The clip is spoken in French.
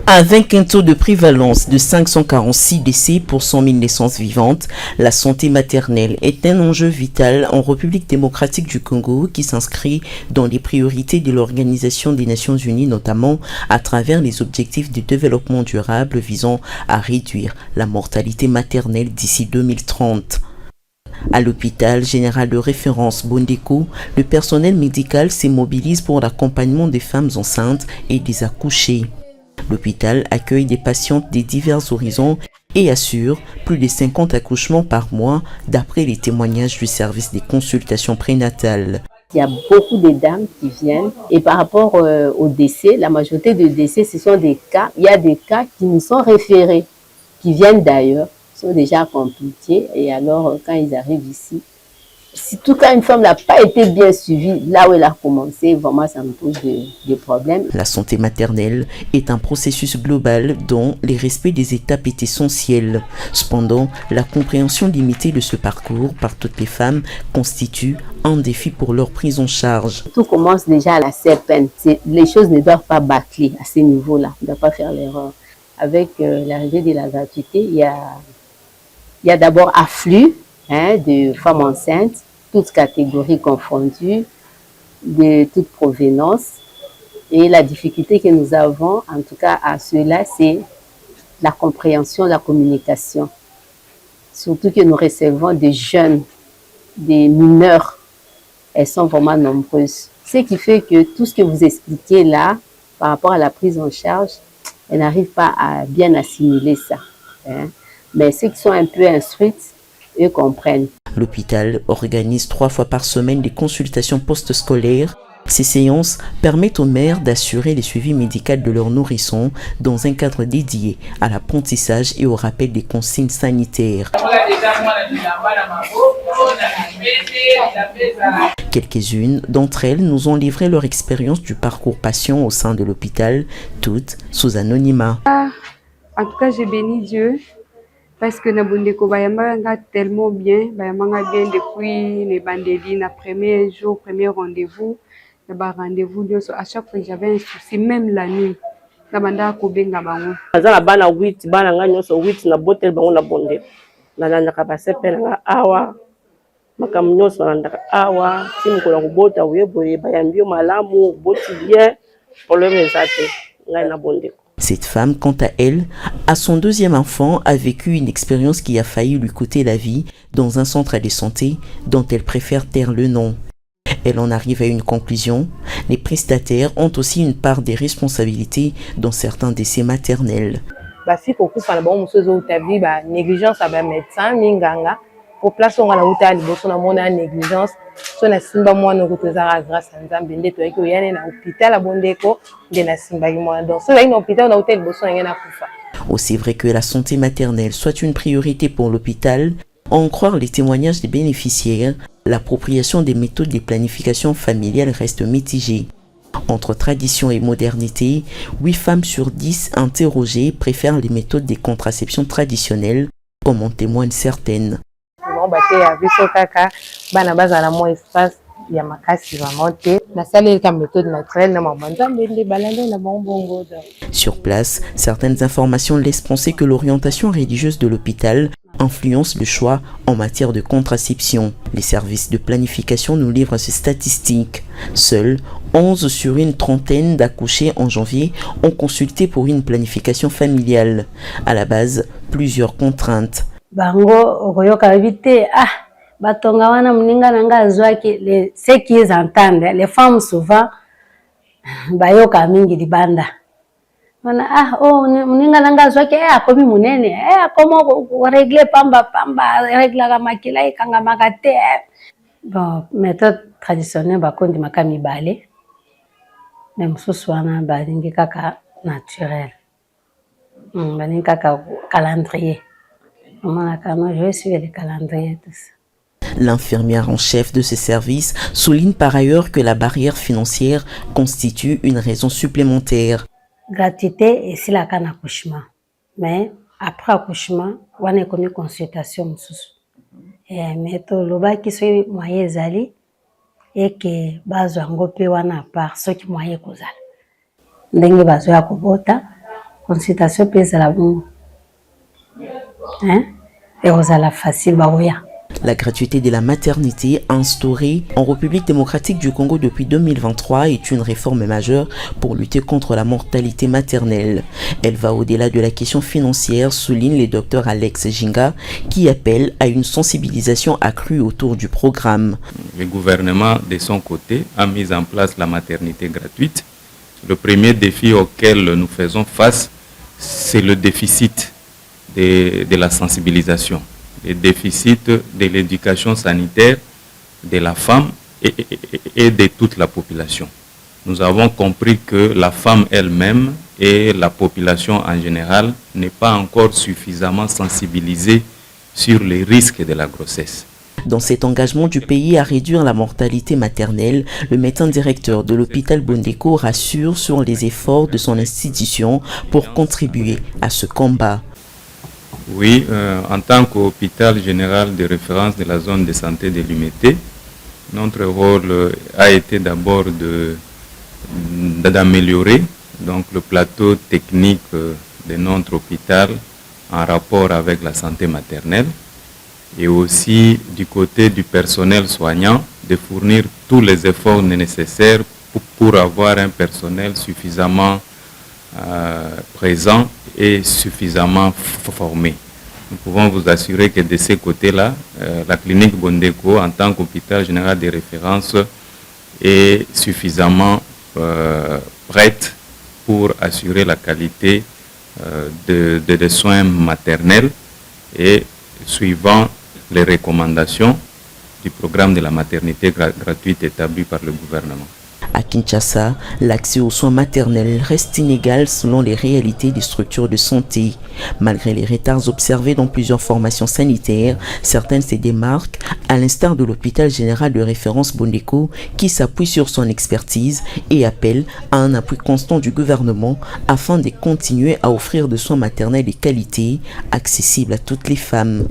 Avec un taux de prévalence de 546 décès pour 100 000 naissances vivantes, la santé maternelle est un enjeu vital en République démocratique du Congo qui s'inscrit dans les priorités de l'Organisation des Nations Unies, notamment à travers les objectifs de développement durable visant à réduire la mortalité maternelle d'ici 2030. À l'hôpital général de référence Bondeko, le personnel médical se mobilise pour l'accompagnement des femmes enceintes et des accouchées. L'hôpital accueille des patientes de divers horizons et assure plus de 50 accouchements par mois d'après les témoignages du service des consultations prénatales. Il y a beaucoup de dames qui viennent et par rapport aux décès, la majorité des décès, ce sont des cas, il y a des cas qui nous sont référés, qui viennent d'ailleurs, sont déjà compliqués et alors quand ils arrivent ici, surtout quand une femme n'a pas été bien suivie, là où elle a commencé, vraiment ça me pose des problèmes. La santé maternelle est un processus global dont le respect des étapes est essentiel. Cependant, la compréhension limitée de ce parcours par toutes les femmes constitue un défi pour leur prise en charge. Tout commence déjà à la CEPN. Les choses ne doivent pas bâcler à ce niveau-là. On ne doit pas faire l'erreur. Avec l'arrivée de la gratuité, il y a d'abord afflux de femmes enceintes, toutes catégories confondues, de toute provenance. Et la difficulté que nous avons, en tout cas à cela, c'est la compréhension, la communication. Surtout que nous recevons des jeunes, des mineurs. Elles sont vraiment nombreuses. Ce qui fait que tout ce que vous expliquez là, par rapport à la prise en charge, elles n'arrivent pas à bien assimiler ça. Mais ceux qui sont un peu instruites, eux comprennent. L'hôpital organise 3 fois par semaine des consultations post-scolaires. Ces séances permettent aux mères d'assurer le suivi médical de leurs nourrissons dans un cadre dédié à l'apprentissage et au rappel des consignes sanitaires. Quelques-unes d'entre elles nous ont livré leur expérience du parcours patient au sein de l'hôpital, toutes sous anonymat. En tout cas, j'ai béni Dieu. Parce que Nabondeko Bayamanga tellement bien, Bayamanga bien depuis les bandélines, le premier jour, premier rendez-vous, le rendez-vous, à chaque fois j'avais un souci, même la nuit. Nabanda Kobenga Bango. Azala bana 8, bana nga nyoso 8 na botel bango na bonde. Na nandaka ba sepela nga awa. Makam nyoso nandaka awa, simu kola kubota uyeboye bayambio malamu, boti bien, problème ezate nga na bondeko. Cette femme, quant à elle, à son deuxième enfant, a vécu une expérience qui a failli lui coûter la vie dans un centre de santé dont elle préfère taire le nom. Elle en arrive à une conclusion. Les prestataires ont aussi une part des responsabilités dans certains décès maternels. Négligence à médecin, minganga, pour placer on a la hôtel, on a négligence. So na simba mwana kutozara grâce à Nzambe ndeto yako yana na hôpital abondeko de na simba mwana donc so na hôpital na hôtel boso yana kufa. Aussi vrai que la santé maternelle soit une priorité pour l'hôpital, en croire les témoignages des bénéficiaires, l'appropriation des méthodes de planification familiale reste mitigée. Entre tradition et modernité, 8 femmes sur 10 interrogées préfèrent les méthodes de contraception traditionnelles, comme en témoignent certaines. Sur place, certaines informations laissent penser que l'orientation religieuse de l'hôpital influence le choix en matière de contraception. Les services de planification nous livrent ces statistiques. Seuls 11 sur une trentaine d'accouchés en janvier ont consulté pour une planification familiale. À la base, plusieurs contraintes. Bango okoyoka vite batonga wana mninga nanga zwaki ceux qui entendent les femmes souvent bayoka mingi libanda wana mninga nanga zwaki akomi munene akomo régler pamba régler la makila ikanga makate bon méthode traditionnelle bakondi makami balé même soswana balingi kaka naturel balingi kaka calendrier. Je vais suivre les calendriers. L'infirmière en chef de ce service souligne par ailleurs que la barrière financière constitue une raison supplémentaire. Gratuité et c'est la canne accouchement. Mais après accouchement, on a une consultation. Mais tout le bas qui soit moyen zali et que base en gopé wana par ceux qui moyen kozal. Ndenge bazo ya kobota consultation pesa la bongo. Hein? Et vous allez facile baoya. La gratuité de la maternité instaurée en République démocratique du Congo depuis 2023 est une réforme majeure pour lutter contre la mortalité maternelle. Elle va au-delà de la question financière, souligne le docteur Alex Jinga, qui appelle à une sensibilisation accrue autour du programme. Le gouvernement, de son côté, a mis en place la maternité gratuite. Le premier défi auquel nous faisons face, c'est le déficit de la sensibilisation. Le déficit de l'éducation sanitaire de la femme et de toute la population. Nous avons compris que la femme elle-même et la population en général n'est pas encore suffisamment sensibilisée sur les risques de la grossesse. Dans cet engagement du pays à réduire la mortalité maternelle, le médecin directeur de l'hôpital Bondeko rassure sur les efforts de son institution pour contribuer à ce combat. Oui, en tant qu'hôpital général de référence de la zone de santé de Limete, notre rôle a été d'abord d'améliorer donc le plateau technique de notre hôpital en rapport avec la santé maternelle et aussi du côté du personnel soignant de fournir tous les efforts nécessaires pour avoir un personnel suffisamment présent et suffisamment formé. Nous pouvons vous assurer que de ces côtés-là, la clinique Bondeko, en tant qu'hôpital général de référence, est suffisamment prête pour assurer la qualité des soins maternels et suivant les recommandations du programme de la maternité gratuite établi par le gouvernement. À Kinshasa, l'accès aux soins maternels reste inégal selon les réalités des structures de santé. Malgré les retards observés dans plusieurs formations sanitaires, certaines se démarquent, à l'instar de l'hôpital général de référence Bondeko, qui s'appuie sur son expertise et appelle à un appui constant du gouvernement afin de continuer à offrir des soins maternels de qualité accessibles à toutes les femmes.